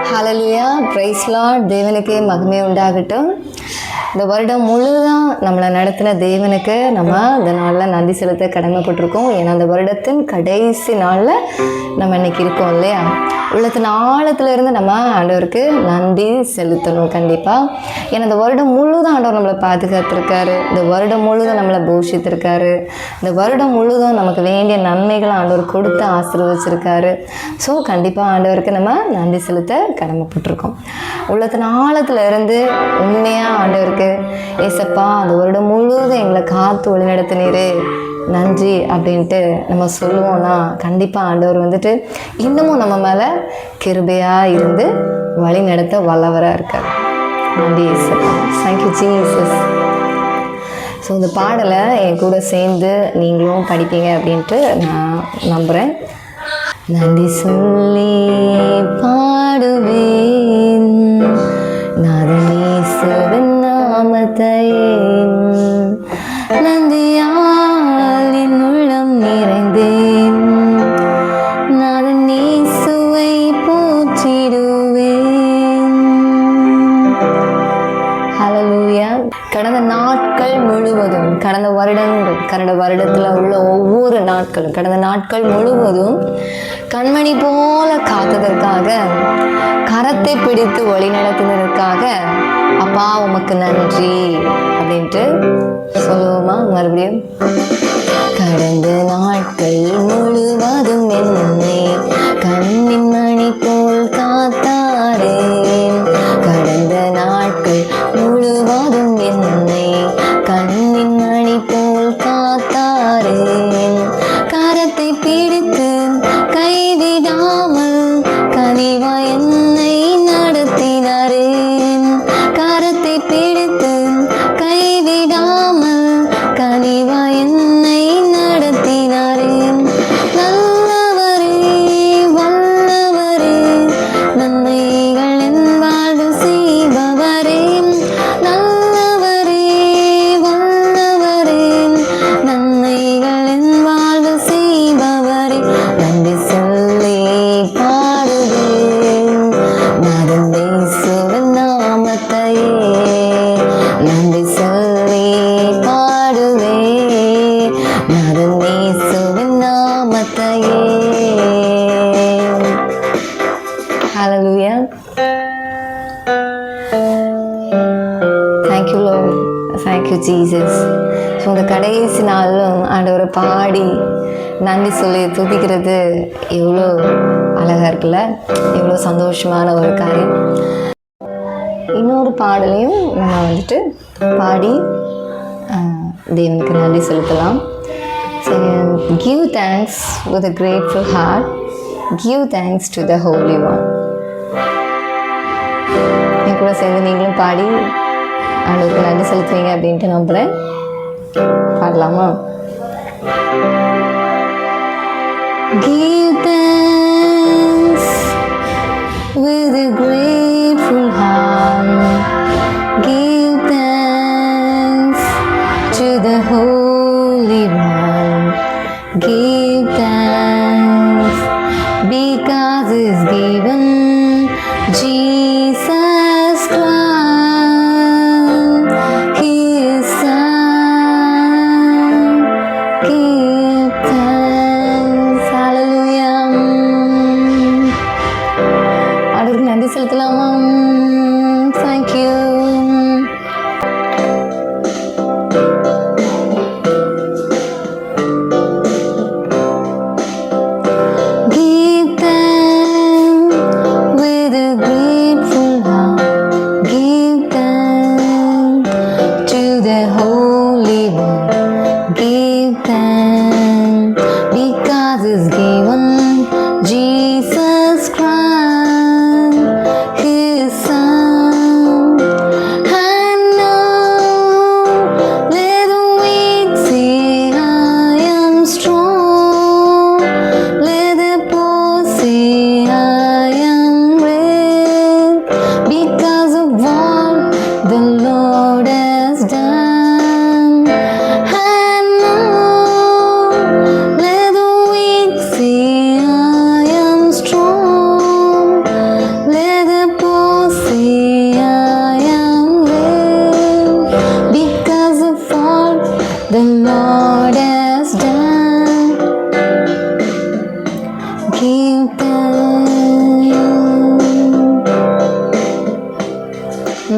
ஹல்லேலூயா, price Lord. தேவனுக்கே மகிமை உண்டாகட்டும். இந்த வருடம் முழுதான் நம்மளை நடத்தின தேவனுக்கு நம்ம இந்த நாளில் நன்றி செலுத்த கடமைப்பட்டிருக்கோம். ஏன்னா அந்த வருடத்தின் கடைசி நாளில் நம்ம இன்னைக்கு இருக்கோம் இல்லையா. உள்ளத்தின் ஆழத்தில் இருந்து நம்ம ஆண்டவருக்கு நன்றி செலுத்தணும் கண்டிப்பாக. ஏன்னா இந்த வருடம் முழுதும் ஆண்டவர் நம்மளை பாதுகாத்திருக்காரு, இந்த வருடம் முழுதும் நம்மளை போஷித்திருக்காரு, இந்த வருடம் முழுதும் நமக்கு வேண்டிய நன்மைகளை ஆண்டவர் கொடுத்து ஆசீர்வதிச்சிருக்காரு. ஸோ கண்டிப்பாக ஆண்டவருக்கு நம்ம நன்றி செலுத்த கடமைப்பட்டிருக்கோம். உள்ளத்தின் ஆழத்தில் இருந்து உண்மையாக ஆண்டவருக்கு ஏசப்பா அந்த வருடம் முழுவதும் எங்களை காத்து வழிநடத்தினீரே நன்றி அப்படின்ட்டு நம்ம சொல்லுவோம்னா கண்டிப்பாக ஆண்டவர் வந்துட்டு இன்னமும் நம்ம மேலே கிருபையாக இருந்து வழி நடத்த வல்லவராக இருக்கார். நன்றி ஏசப்பா, தேங்க்யூ ஜீசஸ். ஸோ இந்த பாடலை என் கூட சேர்ந்து நீங்களும் படிப்பீங்க அப்படின்ட்டு நான் நம்புகிறேன். நன்றி சொல்லி பாடுவேன் நாதனேசுவின் நாமத்தையே, நந்தியால் என் உள்ளம் நிறைந்தேன், நாதனேசுவை போற்றிடுவேன். ஹல்லேலூயா. கடந்த நாட்கள் முழுவதும், கடந்த வருடத்தில் உள்ள ஒவ்வொரு நாட்களும், கடந்த நாட்கள் முழுவதும் கண்மணி போல காத்ததற்காக, கரத்தை பிடித்து வழி நடத்தினதற்காக அப்பா உமக்கு நன்றி அப்படின்ட்டு சொல்லுவோமா மறுபடியும். கடந்த நாட்கள் முழுவதும் என்னை கண்ணின் மணி போல் காத்தாரே, கடந்த நாட்கள் முழுவதும் என்னை கண்ணின் மணி போல் காத்தாரே, கரத்தை பிடித்து கைவிடாமல் கனிவா என்னை நடத்தினாரே, கரத்தை பிடித்து கைவிடாமல் கனிவா என்னை நடத்தினாரே, நல்லவரே வல்லவரே நன்மைகள் என் வாழ்வில் செய்பவரே, நல்லவரே வல்லவரே நன்மைகள் என் வாழ்வில் செய்பவரே, நன்றி சொல்லி பாடுவேன் நாதனேசுவின் நாமத்தையே, நன்றி சொல்லி பாடுவேன் நாதனேசுவின் நாமத்தையே. Hallelujah. Thank you Lord, thank you Jesus. So இந்த கடைசி நாளும் ஆண்டவரை பாடி நன்றி சொல்லி துதிக்கிறது எவ்வளோ அழகாக இருக்குல்ல, எவ்வளோ சந்தோஷமான ஒரு காரியம். இன்னொரு பாடலையும் நம்ம வந்துட்டு பாடி தேவனுக்கு நன்றி செலுத்தலாம். Give thanks with a grateful heart, give thanks to the holy one. என் கூட சேர்ந்து நீங்களும் பாடி ஆண்டவருக்கு நன்றி செலுத்துவீங்க அப்படின்ட்டு நம்புகிறேன். பாடலாமா? Give thanks with a grateful heart, give thanks to the Holy One, give thanks because He's given Jesus Christ, His Son. Give thanks. Hallelujah. ஆண்டவருக்கு நன்றி செலுத்தலாமா? Thank you. Give thanks with a grateful heart, give thanks to the Holy One, give thanks because He's given Jesus Christ, His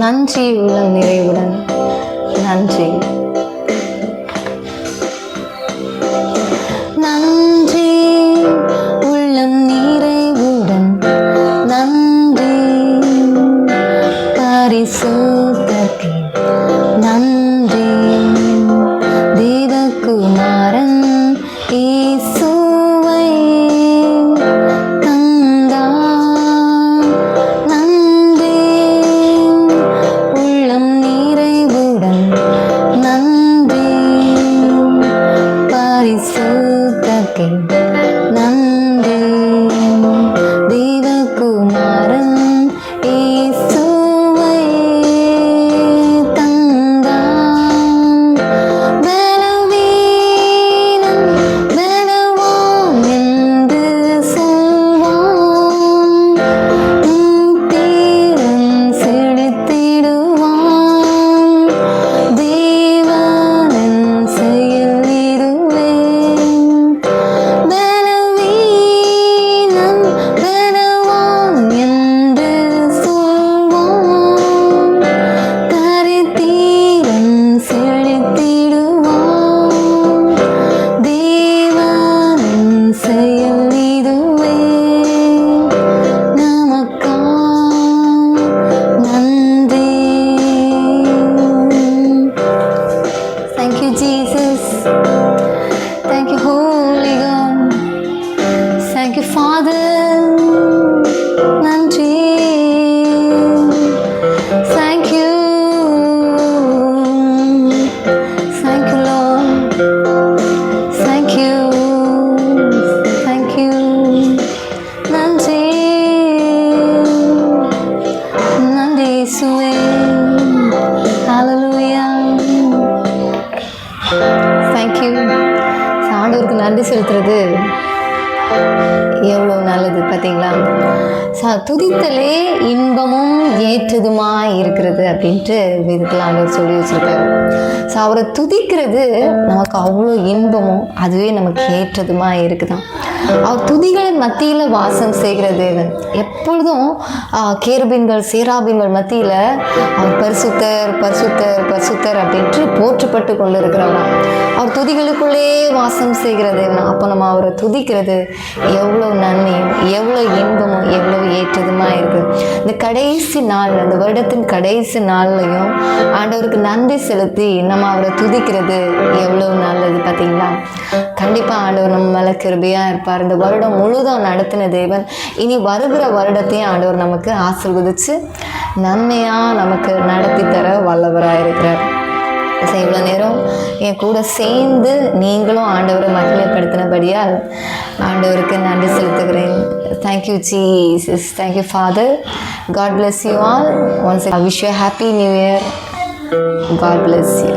நன்றி உள்ளம் நிறைவுடன். நன்றி நன்றி உள்ளம் நிறைவுடன். நன்றி பரிசுத்தர்க்கே நன்றி. தேவகுமாரன் இயேசுவை தந்தார். நன்றி உள்ளம் நிறைவுடன். நன்றி பரிசுத்தர்க்கே நன்றி. தேவகுமாரன் இயேசுவை தந்தார். பலவீனன் பலவான் என்று சொல்வான். தீரன் செழித்திடுவான். தேவனின் செயல் இதுவே. பலவீனன் பலவான் என்று சொல்வான். தரித்திரன் செழித்திடுவான். தேவனின் செயல் இதுவே. நமக்கா நன்றி. Thank you, Jesus. Thank you, Holy God. Thank you, Father. நன்றி. Thank you. Thank you, Lord. Thank you. Thank you. நன்றி. நன்றி இயேசுவே. Hallelujah. Thank you. ஆண்டவருக்கு நன்றி செலுத்துறது எவ்வளோ நல்லது பார்த்தீங்களா? துதித்தலே இன்பமும் ஏற்றதுமாய் இருக்கிறது அப்படின்ட்டு வேதத்தில் ஆண்டவர் சொல்லி வச்சிருக்காரு. அவரை துதிக்கிறது நமக்கு அவ்வளோ இன்பமும் அதுவே நமக்கு ஏற்றதுமாய் இருக்குதான். அவர் துதிகளின் மத்தியில் வாசம் செய்கிற தேவன். எப்பொழுதும் கேருபீன்கள் சேராபீன்கள் மத்தியில் அவர் பரிசுத்தர் பரிசுத்தர் பரிசுத்தர் அப்படின்ட்டு போற்றப்பட்டு கொண்டு இருக்கிறவனா. அவர் துதிகளுக்குள்ளே வாசம் செய்கிற தேவன். அப்போ நம்ம அவரை துதிக்கிறது எவ்வளோ நன்மையும் எவ்வளோ இன்பமும் எவ்வளோ ஏற்றதுமா இருக்குது. இந்த கடைசி நாள், அந்த வருடத்தின் கடைசி நாள்லையும் ஆண்டவருக்கு நன்றி செலுத்தி நம்ம அவரை துதிக்கிறது எவ்வளோ நல்லது பார்த்தீங்களா? கண்டிப்பாக ஆண்டவர் நம்ம மேலே கிருபையாக இருப்பார். இந்த வருடம் முழுதும் நடத்தின தேவன் இனி வருகிற வருடத்தையும் ஆண்டவர் நமக்கு ஆசீர்வதித்து நன்மையாக நமக்கு நடத்தி தர வல்லவராக இருக்கிறார். இவ்வளோ நேரம் என் கூட சேர்ந்து நீங்களும் ஆண்டவரை மகிமைப்படுத்தினபடியால் ஆண்டவருக்கு நன்றி செலுத்துகிறேன். Thank you Jesus. Thank you father. God bless you all. Once I wish you happy new year. God bless you.